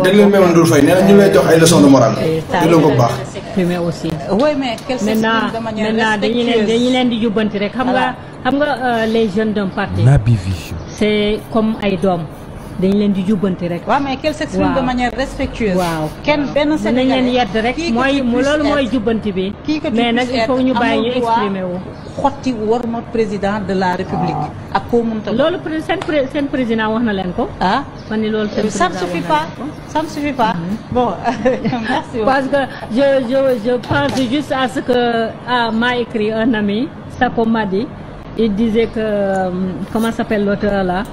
dégg leen même Ndour Faye nee na ñu lay jox ay leçons de morale déglu ko bu baax. aussi. Oui, mais qu'elle s'exprime de manière respectueuse. dañu leen di jubbanti rek xam nga les jeunes d'un parti. Naby Vision. c'est comme ay doom dañu leen di jubbanti rek. waaw mais qu'elle s'exprime de manière respectueuse. waaw kenn benn Sénégalais nañ leen yedd rek mooy loolu mooy jubbanti bi. mais nag il faut ñu bàyyi ñu exprimer wu. xotti war ma président de la république. ak koo mënta loolu seen président wax na leen ko. ah man ni loolu seen ça ne suffit pas ça ne suffit pas. Bon merci. Parce que je pense juste à ce que m'a écrit un ami Sako Madi. Il disait que comment s'appelle l'auteur là.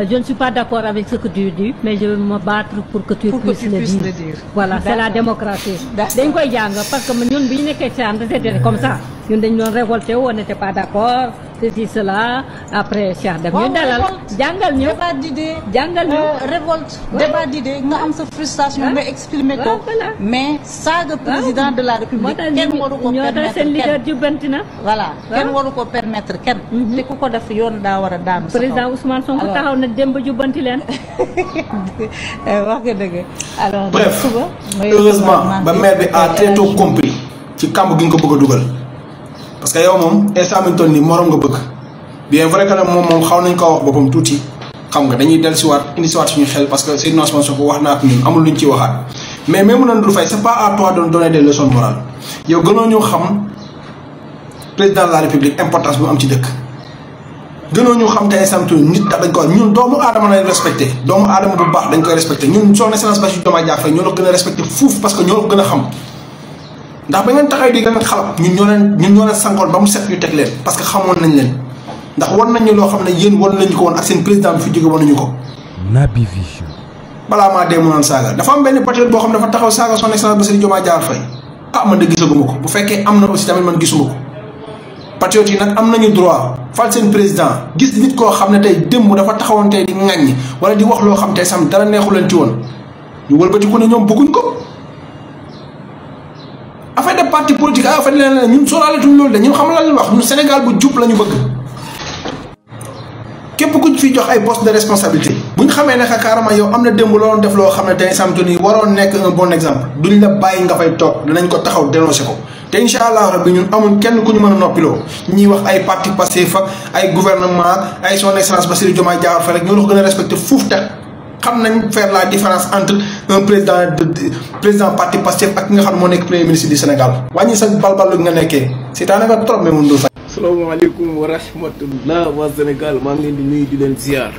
Je ne suis pas d'accord avec ce que tu dis, mais je vais me battre pour que tu puisses le dire. Voilà, c'est la démocratie. dañ koy jàng parce que ñun bi ñu nekkee ci ànd c'était comme ça ñun dañ doon révolté wu on n'était pas d'accord ceci cela après Cheikh def ñu dalal jàngal ñu débat d'idée jàngal ñu révolte débat d'idée nga am sa frustration nga exprimer ko mais saaga président de la république kenn waru ko permettre seen leader jubbanti na voilà kenn waru ko permettre kenn te ku ko def yoon daa war a daanu président Ousmane Sonko taxaw na démb jubbanti leen wax nga dëgg alors bref heureusement ba maire bi a très tôt compris ci kamb gi nga ko bëgg a dugal parce que yow moom instant bi ñu toll nii morom nga bëgg bien vrai que moom xaw nañ ko wax boppam tuuti xam nga dañuy dellu si waat indi si waat suñu xel parce que Seydina Ousmane Sonko wax naa ak ñun amul luñ ci waxaat mais même Ndour Faye c'est pas à toi de donner des leçons morales yow gënoo ñu xam président de la république importance bu am ci dëkk gënoo ñu xam te instant nit dañ ko ñun doomu aadama lañ respecté doomu aadama bu baax dañ koy respecté ñun son excellence Bassirou Diomaye Diakhar Faye ñoo la gën a respecté fuuf parce que ñoo la gën a xam ndax ba ngeen taxay di gën a xalab ñun ñoo leen sankoon ba mu set ñu teg leen parce que xamoon nañ leen ndax war nañ ñu loo xam ne yéen war nañu ko woon ak seen président bi fi jóge woon nañu ko. Naby Vision. balaa maa dee mu naan saaga dafa am benn patriote boo xam ne dafa taxaw saaga son excellence Bassirou Diomaye Diakhar Faye man de gisaguma ko bu fekkee am na aussi tamit man gisuma ko patriote yi nag am nañu droit fal seen président gis nit koo xam ne tey démb dafa taxawoon tey di ŋaññi wala di wax loo xam tey sam dara neexu leen ci woon ñu wëlbatiku ne ñoom bëgguñ ko. affaire de parti politique affaire leneen ñun sóoraaletuñ loolu de ñun xam la leen wax ñun Sénégal bu jub la ñu bëgg képp ku fi jox ay poste de responsabilité bu ñu xamee ne carrément yow am na démb looloon def loo xam ne tey samtu nii waroon nekk un bon exemple duñ la bàyyi nga fay toog danañ ko taxaw dénoncé ko te incha allah rabbi ñun amul kenn ku ñu mën a noppiloo ñuy wax ay parti Pastef ak ay gouvernement ay son excellence Bassirou Diomaye Diakhar Faye rek ñoo la ko gën a respecté fuuf teg xam nañ faire la différence entre un président parti Pastef ak ki nga xam ne moo nekk premier ministre du Sénégal wàññi sa balbal nga nekkee seetaan nga trop mais mun dul fay. salaamaaleykum wa rahmatullah waa Sénégal maa ngi leen di nuyu di leen ziar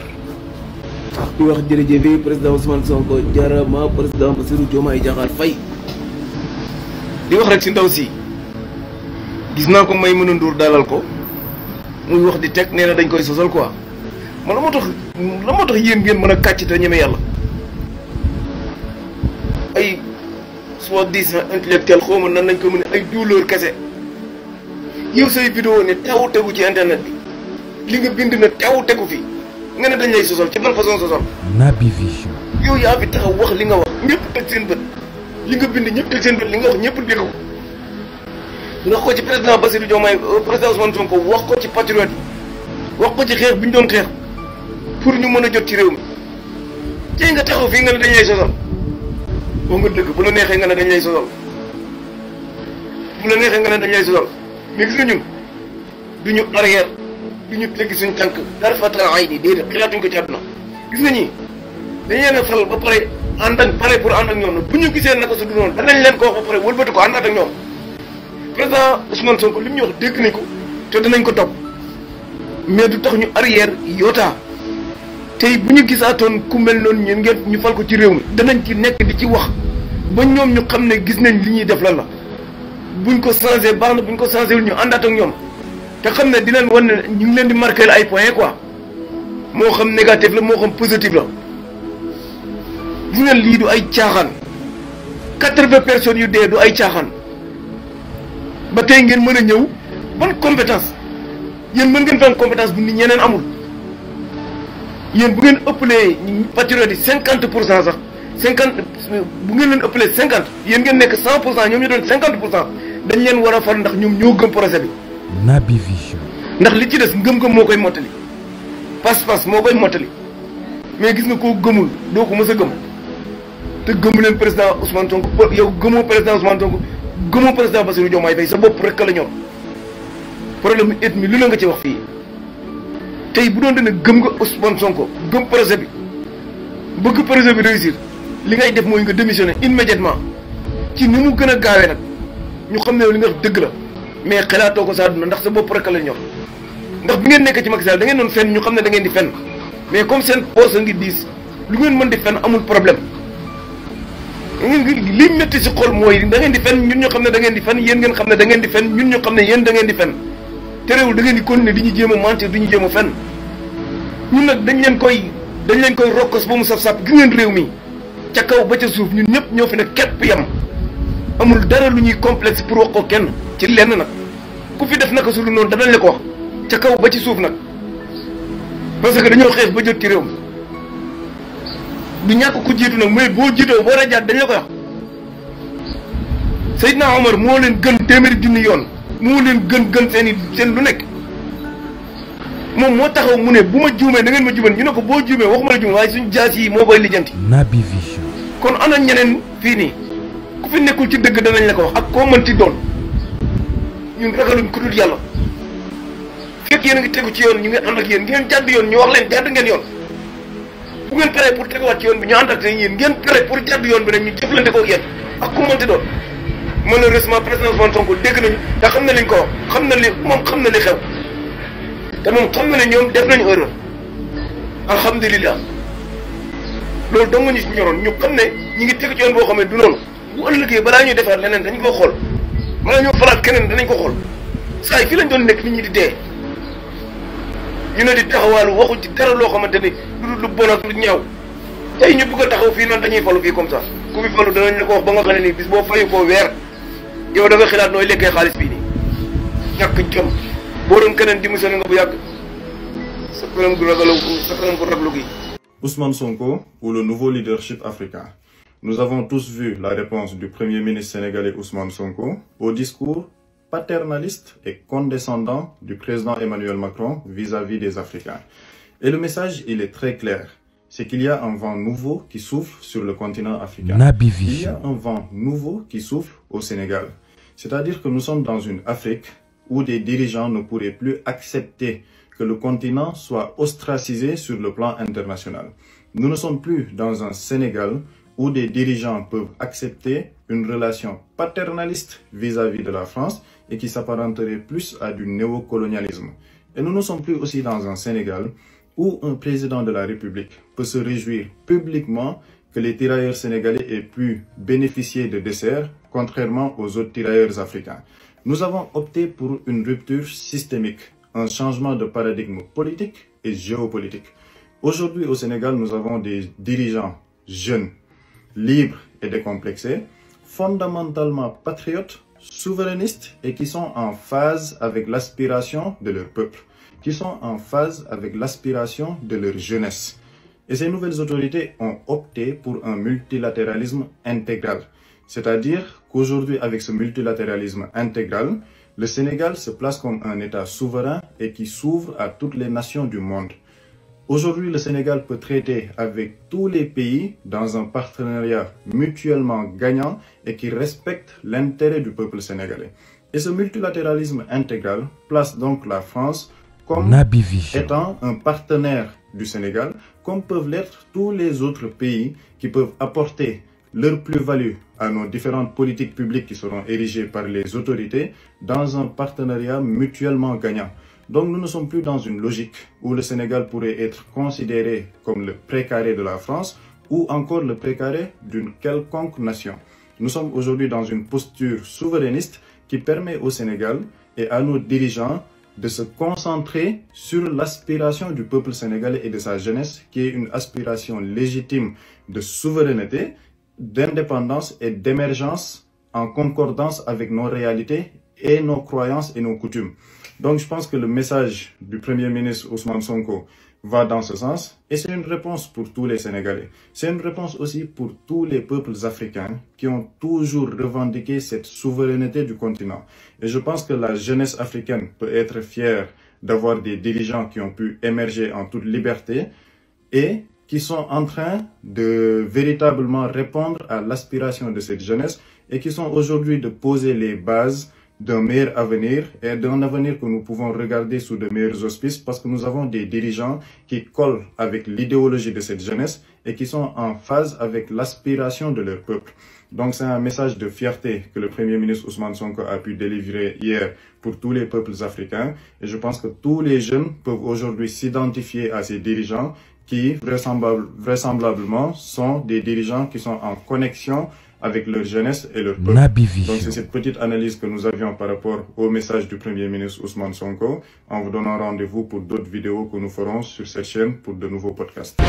di wax jërëjëf président Ousmane Sonko jaarama président Bassirou Diomaye Diakhar Faye di wax rek si ndaw si gis naa ko may mën a Ndour dalal ko muy wax di teg nee na dañ koy sosal quoi man la moo tax yéen ngeen mën a kàcc te ñeme yàlla ay soi-disant intellectuel xaw ma nan nañ ko mën a ay douleur kese yow say vidéo ne teew tegu ci internet bi li nga bind na teew tegu fi nga ne dañ lay sosal ci ban façon sosal. Naby Vision. yow yaa fi taxaw wax li nga wax ñëpp teg seen bët li nga bind ñëpp teg seen bët li nga wax ñëpp dégg ko nga ko ci président Bassirou Diomaye président Ousmane Sonko wax ko ci patriote yi wax ko ci xeex bi ñu doon xeex pour ñu mën a jot ci réew mi tey nga taxaw fii nga ne dañ lay sosal boo nga dëgg bu la neexee nga ne dañ lay sosal bu la neexee nga ne dañ lay sosal mais gis nga ñun du ñu arrière du ñu teggi suñu tànk dara fa tan ay nii déedéet xalaatuñ ko ci àdduna gis nga ñii dañ leen a fal ba pare ànd ak pare pour ànd ak ñoom nag bu ñu gisee naka su du noonu danañ leen ko wax ba pare wëlbati ko àndaat ak ñoom président Ousmane Sonko li mu ñu wax dégg nañ ko te danañ ko topp mais du tax ñu arrière yoota tey bu ñu gisaatoon ku mel noonu ñun ngeen ñu fal ko ci réew mi danañ ci nekk di ci wax ba ñoom ñu xam ne gis nañ li ñuy def lan la buñ ko changé baax na buñ ko changé wul ñu àndaat ak ñoom te xam ne di leen wan ne ñu ngi leen di marqué ay points quoi moo xam négatif la moo xam positif la gis ngeen lii du ay caaxaan 80 personnes yu dee du ay caaxaan ba tey ngeen mën a ñëw ban compétence yéen mën ngeen fi am compétence bu nit ñeneen amul yéen bu ngeen ëppalee patriote yi 50% sax 50 bu ngeen leen ëppalee 50 yéen ngeen nekk 100% ñoom ñu doon 50% dañ leen war a far ndax ñoom ñoo gëm projet bi. Naby Vision. ndax li ci des ngëm-ngëm moo koy mottali pas-pas moo koy mottali mais gis nga koo gëmul doo ko mës a gëm te gëmu leen président Ousmane Sonko yow gëmoo président Ousmane Sonko gëmoo président Bassirou Diomaye Faye sa bopp rek la ñor problème ethnie lu la nga ci wax fii tey bu doon dene gëm nga Ousmane Sonko gëm projet bi bëgg projet bi réussir li ngay def mooy nga démissionner immédiatement ci ni mu gën a gaawee nag ñu xam ne li nga wax dëgg la mais xalaatoo ko sa àdduna ndax sa bopp rek la ñor ndax bi ngeen nekk ci Macky Sall da ngeen doon fenn ñu xam ne da ngeen di fenn mais comme seen poche ngi diis lu ngeen mën di fenn amul problème li métti si xol mooy da ngeen di fenn ñun ñu xam ne da ngeen di fenn yéen ngeen xam ne da ngeen di fenn ñun ñu xam ne yéen da ngeen di fenn te réewul da ngeen di continuer di ñu jéem a mentir di ñu jéem a fenn ñun nag dañ leen koy rokkos ba mu saf-saf gi ngeen réew mi ca kaw ba ca suuf ñun ñëpp ñoo fi ne képp yam amul dara lu ñuy complexe pour wax ko kenn ci lenn nag ku fi def naka su lu noonu danañ la ko wax ca kaw ba ci suuf nag parce que dañoo xeex ba jot ci réew mi du ñàkk ku jiitu nag mooy boo jiitoo boo rajaat dañ la koy wax Seydina Omar moo leen gën téeméeri junni yoon moo leen gën seen lu nekk moom moo taxaw mu ne bu ma juumee da ngeen ma juuman ñu ne ko boo juumee waxuma la juum waaye suñu jaas yi moo koy lijjanti. Naby Vision. kon ana ñeneen fii nii ku fi nekkul ci dëgg danañ la ko wax ak koo mënti doon ñun ragaluñ ku dul yàlla fekk yéen a ngi tegu ci yoon ñu ngi ànd ak yéen ngeen jàdd yoon ñu wax leen jàdd ngeen yoon bu ngeen paree pour teguwaat ci yoon bi ñu ànd ak yéen ngeen pare pour jàdd yoon bi nag ñu jëflante ko ak yéen ak ku mënti doon malheureusement président Ousmane Sonko dégg nañu te xam na liñ ko wax xam na li moom xam na li xew te moom xam na ne ñoom def nañu erreur alhamdulilah loolu dong ñu si ñoroon ñu xam ne ñi ngi tegu ci yoon boo xam ne du noonu bu ëllëgee balaa ñuy defaat leneen dañ ko xool balaa ñoo falaat keneen danañ ko xool saa yi fii lañ doon nekk nit ñi di dee ñu ne di taxawaalu waxu ci dara loo xamante ni lu bon ak lu ñaaw tey ñu bëgg a taxaw fii noonu dañuy falu fii comme ça ku fi falu danañ la ko wax ba nga xam ne nii bis boo fayu koo weer yow da nga xilaat nooy lekkee xaalis bii nii ñàkk jom boo doon keneen démissionné nga bu yàgg sa kanam gu ragalu sa kanam gu raglu gi. Ousmane Sonko ou le nouveau leadership africain. Nous avons tous vu la réponse du Premier ministre sénégalais Ousmane Sonko au discours paternaliste et condescendant du président Emmanuel Macron vis-à-vis des Africains. Et le message, il est très clair. C'est qu'il y a un vent nouveau qui souffle sur le continent africain. Naby Vision. Il y a un vent nouveau qui souffle au Sénégal. C'est-à-dire que nous sommes dans une Afrique où des dirigeants ne pourraient plus accepter que le continent soit ostracisé sur le plan international. Nous ne sommes plus dans un Sénégal où des dirigeants peuvent accepter une relation paternaliste vis-à-vis de la France et qui s'apparenterait plus à du néocolonialisme. Et nous ne sommes plus aussi dans un Sénégal où un président de la République peut se réjouir publiquement que les tirailleurs sénégalais aient pu bénéficier de desserts, contrairement aux autres tirailleurs africains. Nous avons opté pour une rupture systémique, un changement de paradigme politique et géopolitique. Aujourd'hui au Sénégal, nous avons des dirigeants jeunes, libres et décomplexés, fondamentalement patriotes, souverainistes et qui sont en phase avec l'aspiration de leur peuple, qui sont en phase avec l'aspiration de leur jeunesse. Et ces nouvelles autorités ont opté pour un multilatéralisme intégral. C'est-à-dire qu'aujourd'hui, avec ce multilatéralisme intégral, le Sénégal se place comme un État souverain et qui s'ouvre à toutes les nations du monde. Aujourd'hui, le Sénégal peut traiter avec tous les pays dans un partenariat mutuellement gagnant et qui respecte l'intérêt du peuple sénégalais. Et ce multilatéralisme intégral place donc la France comme étant un partenaire du Sénégal, comme peuvent l'être tous les autres pays qui peuvent apporter leur plus-value à nos différentes politiques publiques qui seront érigées par les autorités dans un partenariat mutuellement gagnant. Donc nous ne sommes plus dans une logique où le Sénégal pourrait être considéré comme le précaré de la France ou encore le précaré d'une quelconque nation. Nous sommes aujourd'hui dans une posture souverainiste qui permet au Sénégal et à nos dirigeants de se concentrer sur l'aspiration du peuple sénégalais et de sa jeunesse, qui est une aspiration légitime de souveraineté, d'indépendance et d'émergence en concordance avec nos réalités et nos croyances et nos coutumes. Donc je pense que le message du Premier ministre Ousmane Sonko va dans ce sens et c'est une réponse pour tous les Sénégalais. C'est une réponse aussi pour tous les peuples africains qui ont toujours revendiqué cette souveraineté du continent. Et je pense que la jeunesse africaine peut être fière d'avoir des dirigeants qui ont pu émerger en toute liberté et qui sont en train de véritablement répondre à l'aspiration de cette jeunesse et qui sont aujourd'hui de poser les bases d'un meilleur avenir et d'un avenir que nous pouvons regarder sous de meilleurs auspices parce que nous avons des dirigeants qui collent avec l'idéologie de cette jeunesse et qui sont en phase avec l'aspiration de leur peuple. Donc c'est un message de fierté que le Premier ministre Ousmane Sonko a pu délivrer hier pour tous les peuples africains et je pense que tous les jeunes peuvent aujourd'hui s'identifier à ces dirigeants qui vraisemblablement sont des dirigeants qui sont en connexion avec leur jeunesse et leur peuple. Donc c'est cette petite analyse que nous avions par rapport au message du Premier ministre Ousmane Sonko, en vous donnant rendez-vous pour d'autres vidéos que nous ferons sur cette chaîne pour de nouveaux podcasts.